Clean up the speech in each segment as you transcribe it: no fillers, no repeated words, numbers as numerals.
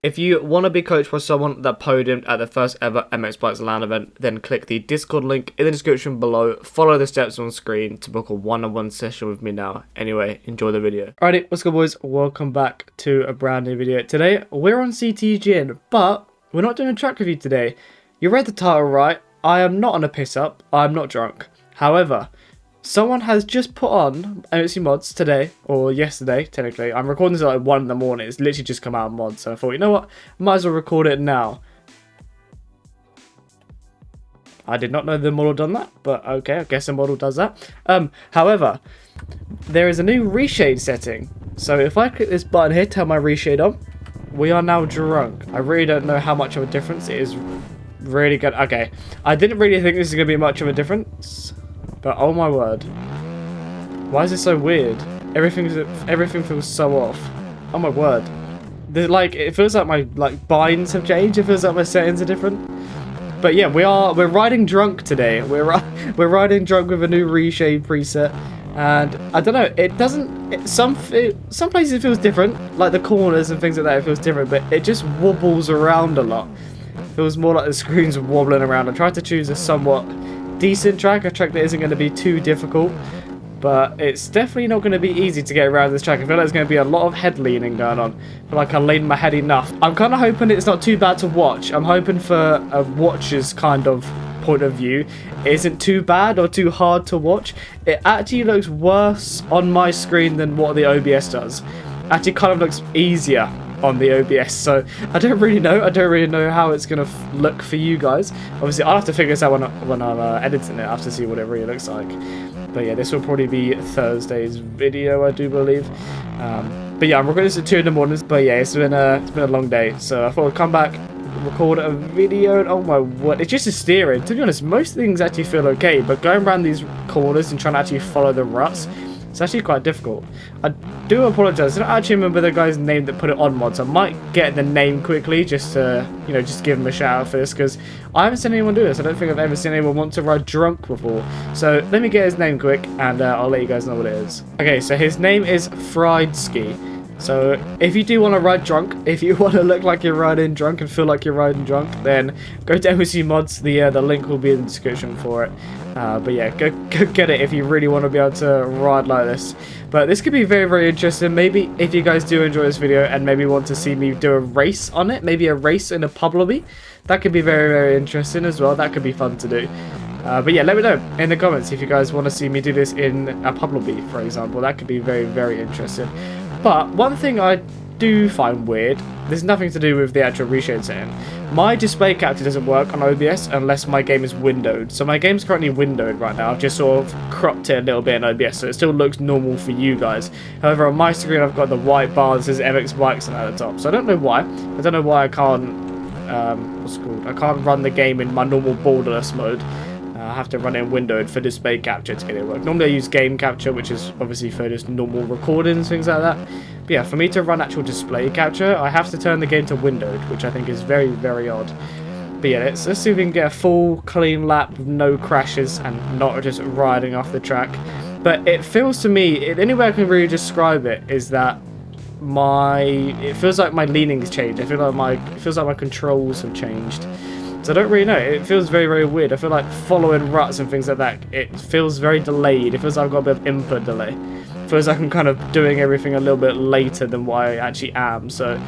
If you want to be coached by someone that podiumed at the first ever MX Bikes LAN event, then click the Discord link in the description below. Follow the steps on screen to book a one-on-one session with me now. Anyway, enjoy the video. Alrighty, what's good boys? Welcome back to a brand new video. Today, we're on CTGN, but we're not doing a track review today. You read the title right. I am not on a piss up. I'm not drunk. However, someone has just put on MXC Mods today, or yesterday, technically. I'm recording this at like 1 in the morning. It's literally just come out of mods. So I thought, you know what? Might as well record it now. I did not know the model done that, but okay, I guess the model does that. However, there is a new reshade setting. So if I click this button here, turn my reshade on, we are now drunk. I really don't know how much of a difference it is. Really good. Okay, I didn't really think this is going to be much of a difference. But oh my word, why is it so weird? Everything feels so off. Oh my word, it feels like my binds have changed. It feels like my settings are different. But yeah, we're riding drunk today. We're riding drunk with a new reshade preset, and I don't know. It doesn't. Some places it feels different, like the corners and things like that. It feels different, but it just wobbles around a lot. It feels more like the screen's wobbling around. I tried to choose a somewhat decent track, a track that isn't going to be too difficult, but it's definitely not going to be easy to get around this track. I feel like there's going to be a lot of head leaning going on. I feel like I leaned my head enough. I'm kind of hoping it's not too bad to watch. I'm hoping for a watcher's kind of point of view. It isn't too bad or too hard to watch. It actually looks worse on my screen than what the OBS does. Actually kind of looks easier on the OBS, so I don't really know how it's gonna look for you guys. Obviously I'll have to figure this out when I'm editing it. I have to see what it really looks like. But yeah, this will probably be Thursday's video, I do believe. But yeah, I'm recording this at 2 in the morning. But yeah, it's been a long day, so I thought I'd come back, record a video, and oh my word, it's just the steering. To be honest, most things actually feel okay, but going around these corners and trying to actually follow the ruts, it's actually quite difficult. I do apologise. I don't actually remember the guy's name that put it on mods. I might get the name quickly just to, just give him a shout out for this, because I haven't seen anyone do this. I don't think I've ever seen anyone want to ride drunk before. So let me get his name quick, and I'll let you guys know what it is. Okay, so his name is Friedski. So if you do want to ride drunk, if you want to look like you're riding drunk and feel like you're riding drunk, then go to MXC Mods. The link will be in the description for it. But yeah, go get it if you really want to be able to ride like this. But this could be very, very interesting. Maybe if you guys do enjoy this video and maybe want to see me do a race on it, maybe a race in a pub lobby, that could be very, very interesting as well. That could be fun to do. But yeah, let me know in the comments if you guys want to see me do this in a pub lobby, for example. That could be very, very interesting. But one thing I do find weird, there's nothing to do with the actual reshade setting. My display capture doesn't work on OBS unless my game is windowed. So my game's currently windowed right now. I've just sort of cropped it a little bit in OBS, so it still looks normal for you guys. However, on my screen I've got the white bar that says MX Bikes at the top. So I don't know why. I don't know why I can't, what's it called? I can't run the game in my normal borderless mode. I have to run it in windowed for display capture to get it to work. Normally I use game capture, which is obviously for just normal recordings, things like that. But yeah, for me to run actual display capture, I have to turn the game to windowed, which I think is very, very odd. But yeah, let's see if we can get a full, clean lap with no crashes and not just riding off the track. But it feels to me, the only way I can really describe it is that it feels like my leaning's changed. It feels like my controls have changed. So I don't really know. It feels very, very weird. I feel like following ruts and things like that, it feels very delayed. It feels like I've got a bit of input delay. It feels like I'm kind of doing everything a little bit later than what I actually am. So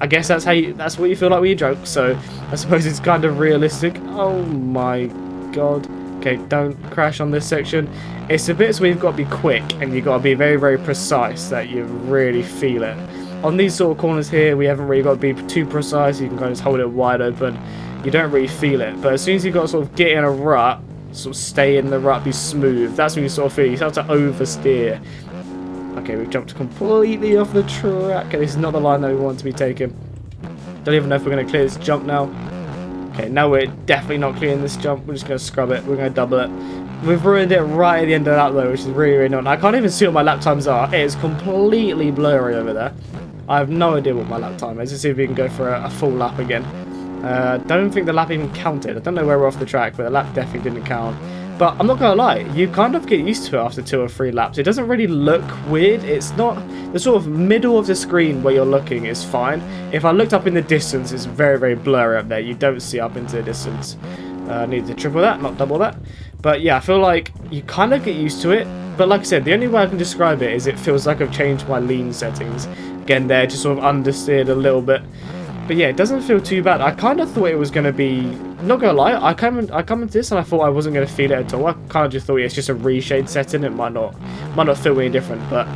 I guess that's what you feel like when you're drunk. So I suppose it's kind of realistic. Oh my god. Okay, don't crash on this section. It's the bits where you've got to be quick and you've got to be very, very precise that you really feel it. On these sort of corners here, we haven't really got to be too precise. You can kind of just hold it wide open. You don't really feel it, but as soon as you've got to sort of get in a rut, sort of stay in the rut, be smooth, that's when you sort of feel it. You start to oversteer. Okay, we've jumped completely off the track. Okay, this is not the line that we want to be taking. Don't even know if we're going to clear this jump now. Okay, now we're definitely not clearing this jump. We're just going to scrub it. We're going to double it. We've ruined it right at the end of that though, which is really, really annoying. I can't even see what my lap times are. It is completely blurry over there. I have no idea what my lap time is. Let's see if we can go for a full lap again. Don't think the lap even counted. I don't know where we're off the track, but the lap definitely didn't count. But I'm not gonna lie, you kind of get used to it after 2 or 3 laps. It doesn't really look weird. It's not the sort of middle of the screen where you're looking is fine. If I looked up in the distance, it's very, very blurry up there. You don't see up into the distance. I need to triple that, not double that. But yeah, I feel like you kind of get used to it. But like I said, the only way I can describe it is it feels like I've changed my lean settings. Again, there, just sort of understeered a little bit. But yeah, it doesn't feel too bad. I kind of thought it was going to be... Not going to lie, I come into this and I thought I wasn't going to feel it at all. I kind of just thought it's just a reshade setting. It might not feel any different. But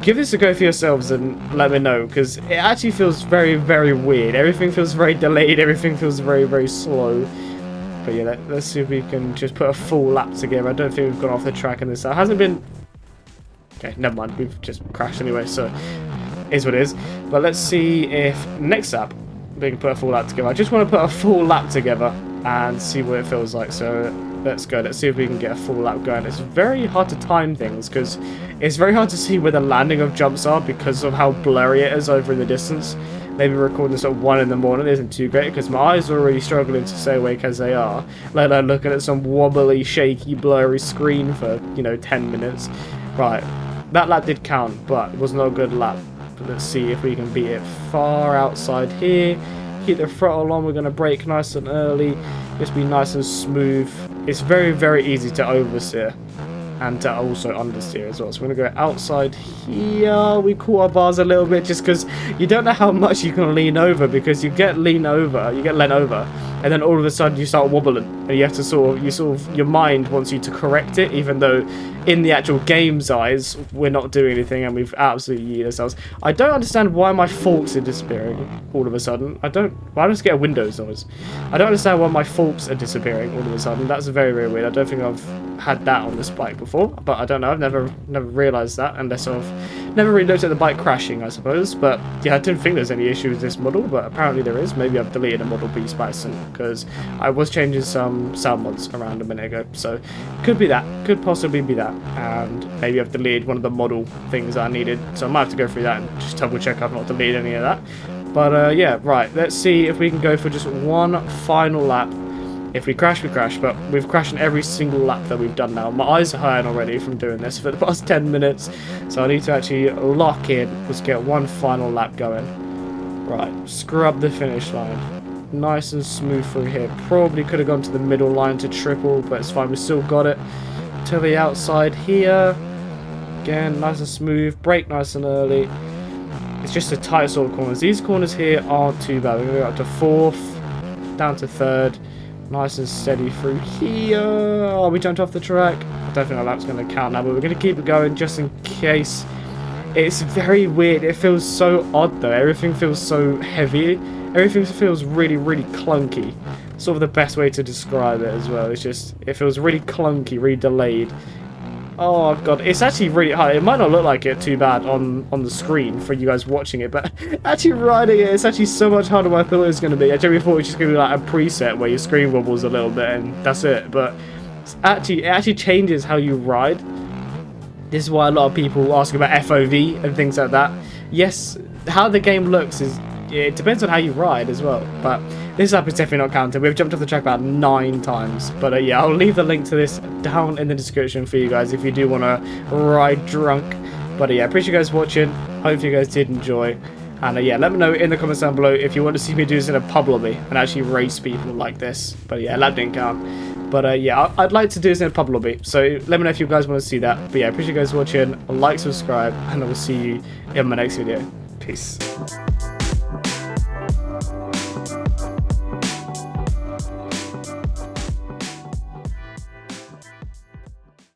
give this a go for yourselves and let me know. Because it actually feels very, very weird. Everything feels very delayed. Everything feels very, very slow. But yeah, let's see if we can just put a full lap together. I don't think we've gone off the track in this. It hasn't been... Okay, never mind. We've just crashed anyway, so... is what it is. But let's see if next lap we can put a full lap together. I just want to put a full lap together and see what it feels like. So let's go. Let's see if we can get a full lap going. It's very hard to time things because it's very hard to see where the landing of jumps are because of how blurry it is over in the distance. Maybe recording this at 1 in the morning isn't too great because my eyes are already struggling to stay awake as they are. Let alone looking at some wobbly, shaky, blurry screen for, 10 minutes. Right, that lap did count, but it was not a good lap. But let's see if we can beat it far outside here. Keep the throttle on. We're going to brake nice and early. Just be nice and smooth. It's very, very easy to oversteer and to also understeer as well. So we're going to go outside here. We caught our bars a little bit just because you don't know how much you can lean over because you get lean over, and then all of a sudden you start wobbling and you have to your mind wants you to correct it, even though in the actual game's eyes we're not doing anything and we've absolutely yeeted ourselves. I don't understand why my forks are disappearing all of a sudden. I just get a Windows noise. I don't understand why my forks are disappearing all of a sudden. That's very, very weird. I don't think I've had that on this bike before, but I don't know. I've never realized that unless I've never really looked at the bike crashing, I suppose. But yeah, I didn't think there's any issue with this model, but apparently there is. Maybe I've deleted a Model B by accident because I was changing some sound mods around a minute ago, so could be that, could possibly be that, and maybe I've deleted one of the model things that I needed, so I might have to go through that and just double check I've not deleted any of that. But yeah, right, let's see if we can go for just one final lap. If we crash, we crash, but we've crashed in every single lap that we've done now. My eyes are hurting already from doing this for the past 10 minutes, so I need to actually lock in. Let's get one final lap going. Right, scrub the finish line. Nice and smooth through here. Probably could have gone to the middle line to triple, but it's fine, we still got it. To the outside here. Again, nice and smooth. Brake nice and early. It's just a tight sort of corners. These corners here aren't too bad. We're going to go up to 4th, down to 3rd. Nice and steady through here. Oh, we jumped off the track. I don't think our lap's going to count now, but we're going to keep it going just in case. It's very weird. It feels so odd though. Everything feels so heavy. Everything feels really, really clunky. Sort of the best way to describe it as well. It's just, it feels really clunky, really delayed. Oh god, it's actually really hard. It might not look like it too bad on the screen for you guys watching it, but actually riding it, it's actually so much harder than I thought it was going to be. I generally thought it was just going to be like a preset where your screen wobbles a little bit and that's it, but it actually changes how you ride. This is why a lot of people ask about FOV and things like that. Yes, how the game looks it depends on how you ride as well, but this lap is definitely not counted. We've jumped off the track about 9 times. But yeah, I'll leave the link to this down in the description for you guys if you do want to ride drunk. But yeah, appreciate you guys watching. Hope you guys did enjoy. And yeah, let me know in the comments down below if you want to see me do this in a pub lobby and actually race people like this. But yeah, lap didn't count. But yeah, I'd like to do this in a pub lobby. So let me know if you guys want to see that. But yeah, appreciate you guys watching. Like, subscribe, and I will see you in my next video. Peace.